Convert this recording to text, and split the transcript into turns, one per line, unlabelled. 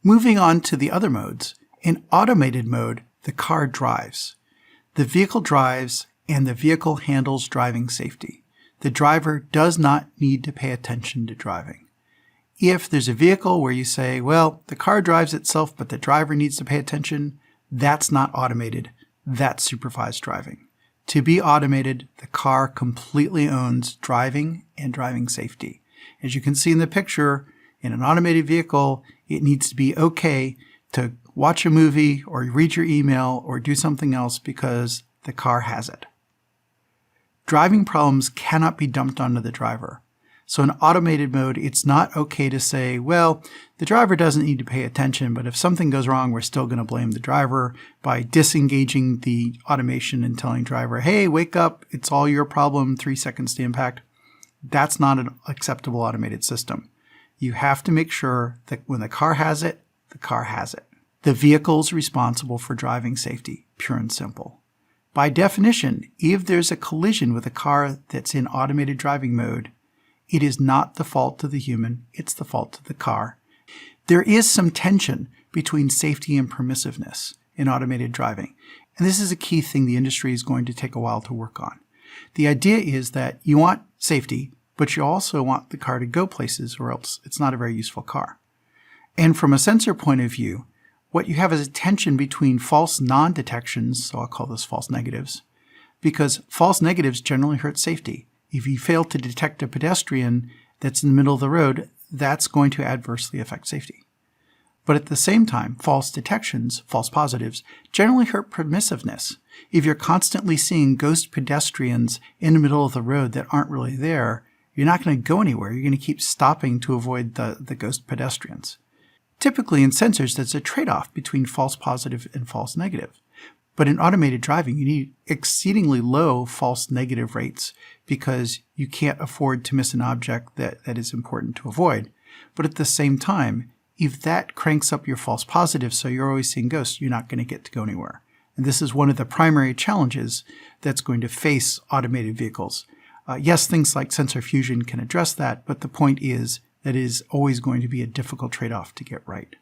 Moving on to the other modes, in automated mode, the car drives. The vehicle drives and the vehicle handles driving safety. The driver does not need to pay attention to driving. If there's a vehicle where you say, well, the car drives itself, but the driver needs to pay attention, that's not automated. That's supervised driving. To be automated, the car completely owns driving and driving safety. As you can see in the picture, in an automated vehicle, it needs to be okay to watch a movie or read your email or do something else because the car has it. Driving problems cannot be dumped onto the driver. So in automated mode, it's not okay to say, well, the driver doesn't need to pay attention, but if something goes wrong, we're still going to blame the driver by disengaging the automation and telling driver, hey, wake up, it's all your problem, 3 seconds to impact. That's not an acceptable automated system. You have to make sure that when the car has it, the car has it. The vehicle's responsible for driving safety, pure and simple. By definition, if there's a collision with a car that's in automated driving mode, it is not the fault of the human, it's the fault of the car. There is some tension between safety and permissiveness in automated driving, and this is a key thing the industry is going to take a while to work on. The idea is that you want safety, but you also want the car to go places or else it's not a very useful car. And from a sensor point of view, what you have is a tension between false non-detections, so I'll call this false negatives, because false negatives generally hurt safety. If you fail to detect a pedestrian that's in the middle of the road, that's going to adversely affect safety. But at the same time, false detections, false positives, generally hurt permissiveness. If you're constantly seeing ghost pedestrians in the middle of the road that aren't really there, you're not going to go anywhere. You're going to keep stopping to avoid the ghost pedestrians. Typically in sensors, there's a trade-off between false positive and false negative. But in automated driving, you need exceedingly low false negative rates because you can't afford to miss an object that is important to avoid. But at the same time, if that cranks up your false positive so you're always seeing ghosts, you're not going to get to go anywhere. And this is one of the primary challenges that's going to face automated vehicles. Yes, things like sensor fusion can address that, but the point is that it is always going to be a difficult trade-off to get right.